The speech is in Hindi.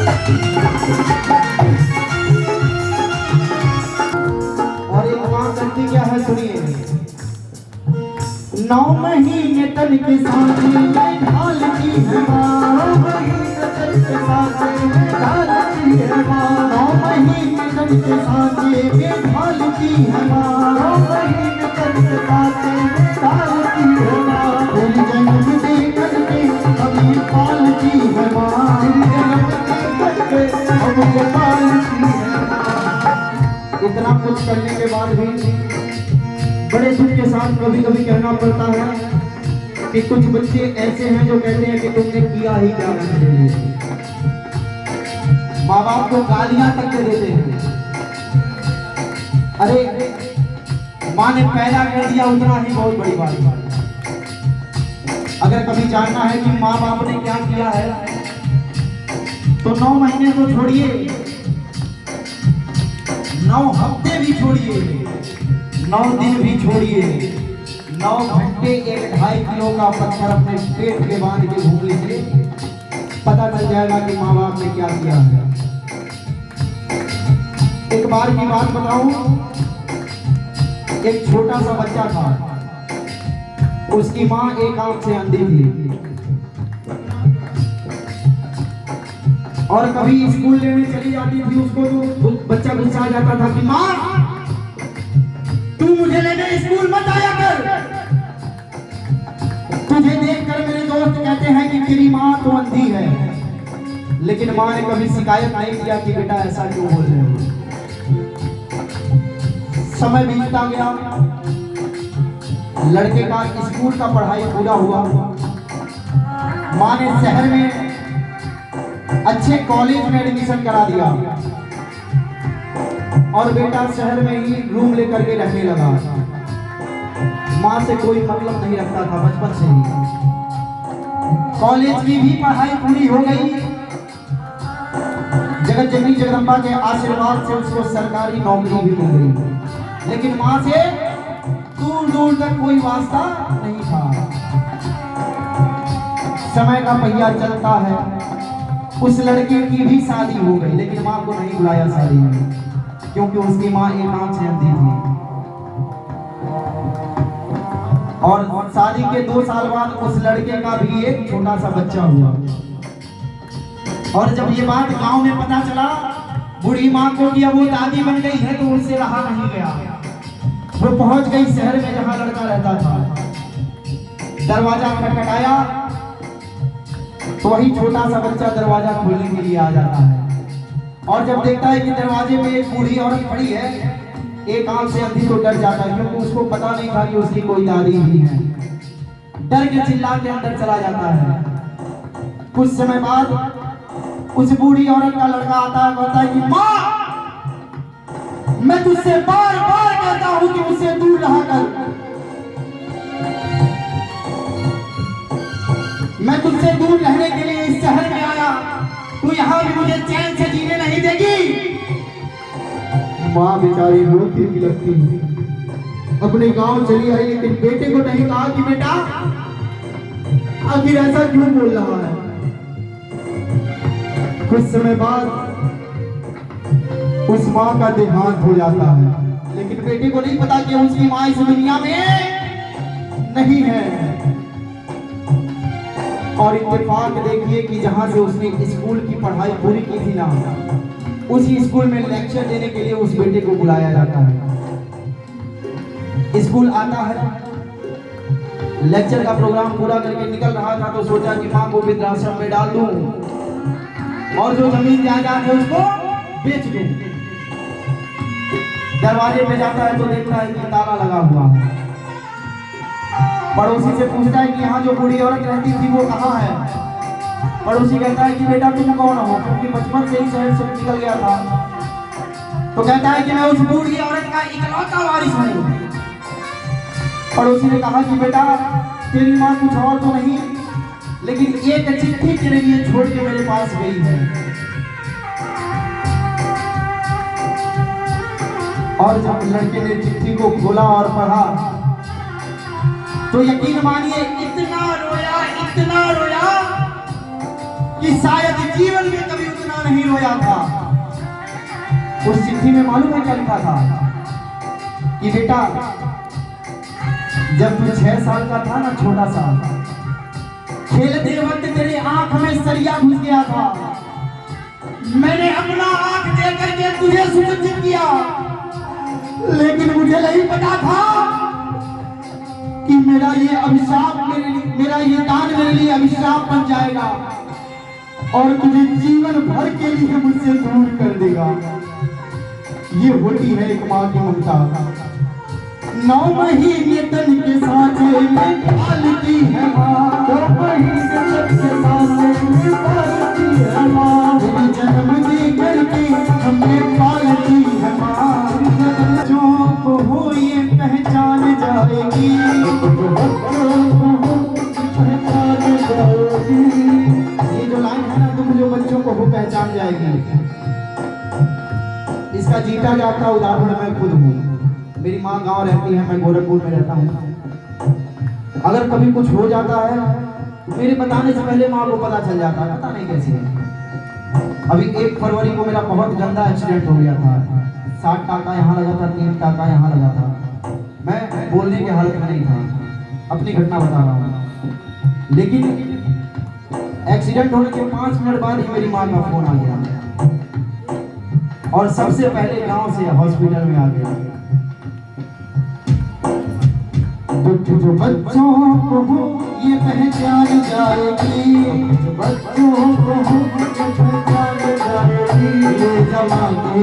और एक मां करती क्या है सुनिए। 9 महीने तन के साथी में ढाल की है मां, 9 महीने तन के साथी में ढाल की है मां, 9 महीने तन के साथी में ढाल की है मां, 9 महीने तन के साथी में ढाल की है मां, तेरी जन्म दे करके अभी पाल की है मां, तेरी जन्म दे करके अभी पाल की है मां। इतना कुछ करने के बाद भी बड़े दुख के साथ कभी कभी कहना पड़ता है कि कुछ बच्चे ऐसे हैं जो कहते हैं कि तुमने किया ही क्या मेरे लिए। माँ बाप को गालियां तक के देते हैं। अरे माँ ने पैदा कर दिया उतना ही बहुत बड़ी बात है। अगर कभी जानना है कि माँ बाप ने क्या किया है तो 9 महीने तो छोड़िए, 9 हफ्ते भी छोड़िए, 9 दिन भी छोड़िए, 9 घंटे 1-2.5 किलो का पत्थर अपने पेट के बांध के घूमने से पता चल जाएगा कि माँ बाप ने क्या किया है। एक बार की बात बताऊं, एक छोटा सा बच्चा था, उसकी माँ एक आंख से अंधी थी और कभी स्कूल लेने चली जाती थी उसको तो बच्चा गुस्सा आ जाता था कि माँ तू मुझे लेने स्कूल मत आया कर, तुझे देखकर मेरे दोस्त कहते हैं कि तेरी माँ तो अंधी है। लेकिन माँ ने कभी शिकायत नहीं किया कि बेटा ऐसा क्यों बोल रहे हो। समय बीतता गया, लड़के का स्कूल का पढ़ाई पूरा हुआ, माँ ने शहर में अच्छे कॉलेज में एडमिशन करा दिया और बेटा शहर में ही रूम लेकर के रहने लगा। माँ से कोई मतलब नहीं रखता था बचपन से ही। कॉलेज की भी पढ़ाई पूरी हो गई, जगत जननी जगदम्बा के आशीर्वाद से उसको सरकारी नौकरी भी मिल गई। लेकिन माँ से दूर दूर तक कोई वास्ता नहीं था। समय का पहिया चलता है, उस लड़के की भी शादी हो गई लेकिन माँ को नहीं बुलाया शादी में, क्योंकि उसकी माँ एक आंख से अंधी थी। और शादी के 2 साल बाद उस लड़के का भी एक छोटा सा बच्चा हुआ। और जब ये बात गांव में पता चला बूढ़ी माँ को कि अब वो दादी बन गई है तो उससे रहा नहीं गया। वो पहुंच गई शहर में जहां लड़का रहता था। दरवाजा खटखटाया तो वही छोटा सा बच्चा दरवाजा खोलने के लिए आ जाता है और जब देखता है कि दरवाजे में एक बूढ़ी औरत खड़ी है, एक आंख से अंधी, तो डर जाता है क्योंकि उसको पता नहीं था कि उसकी कोई दादी भी है। डर के चिल्ला के अंदर चला जाता है। कुछ समय बाद उस बूढ़ी औरत का लड़का आता है, कहता है कि माँ मैं तुझसे बार बार कहता हूं कि मुझसे दूर रहा कर, मैं तुझसे दूर रहने के लिए इस शहर में आया, तू यहाँ भी मुझे चैन से जीने नहीं देगी। माँ बेचारी रोती भी लगती है, अपने गांव चली आई लेकिन बेटे को नहीं कहा कि बेटा आखिर ऐसा क्यों बोल रहा है। कुछ समय बाद उस माँ का देहांत हो जाता है, लेकिन बेटे को नहीं पता कि उसकी माँ इस दुनिया में नहीं है। और इत्तेफाक देखिए कि जहां से उसने स्कूल की पढ़ाई पूरी की थी ना, उसी स्कूल में लेक्चर देने के लिए उस बेटे को बुलाया जाता है। स्कूल आता है, लेक्चर का प्रोग्राम पूरा करके निकल रहा था तो सोचा कि माँ को वृद्धाश्रम में डाल दूं और जो जमीन जायदाद है उसको बेच दूं। दरवाजे पे जाता है तो देखता है कि ताला लगा हुआ है। पड़ोसी से पूछता है कि यहाँ जो बूढ़ी औरत रहती थी वो कहाँ है। पड़ोसी कहता है कि बेटा तुम कौन हो, क्योंकि बचपन से ही शहर से निकल गया था। तो कहता है कि मैं उस बूढ़ी औरत का इकलौता वारिस हूँ। पड़ोसी ने कहा कि बेटा तेरी माँ कुछ और तो नहीं, लेकिन एक चिट्ठी तेरे लिए छोड़ के मेरे पास गई है। और जब लड़के ने चिट्ठी को खोला और पढ़ा तो यकीन मानिए इतना रोया कि शायद जीवन में कभी उतना नहीं रोया था। उस चिट्ठी में मालूम है क्या लिखा था कि बेटा जब तू 6 साल का था ना, छोटा सा, खेलते वक्त तेरे आंख में सरिया घुस गया था। मैंने अपना आंख दे करके तुझे सुरक्षित किया, लेकिन मुझे नहीं पता था कि मेरा ये अभिशाप मेरा ये दान मेरे लिए अभिशाप बन जाएगा और तुझे जीवन भर के लिए मुझसे दूर कर देगा। ये होती है एक माँ की ममता। 9 महीने तन के साँचे में पालती है माँ, 9 महीने तन के साँचे में पालती है माँ, मेरी जन्म दे करके हमें पालती है माँ। जो हो ये पहचान जाएगी, पहचान जाएगी। ये जो लाइन है ना, तुम जो बच्चों को हो पहचान जाएगी, इसका जीता जाता उदाहरण मैं खुद हूँ। मेरी माँ गांव रहती है, मैं गोरखपुर में रहता हूँ। अगर कभी कुछ हो जाता है मेरे बताने से पहले माँ को पता चल जाता है, पता नहीं कैसे है। अभी 1 फरवरी को मेरा बहुत गंदा एक्सीडेंट हो गया था। 7 टाका यहाँ लगा था, 3 टाका यहाँ लगा था। मैं बोलने के हालत में नहीं था, अपनी घटना बता रहा हूँ। लेकिन एक्सीडेंट होने के 5 मिनट बाद ही मेरी माँ का फोन आ गया और सबसे पहले गांव से हॉस्पिटल में आ गया। जो बच्चों को हो ये पहचान जाएगी, जो बच्चों को हो ये पहचान जाएगी, ये जमाने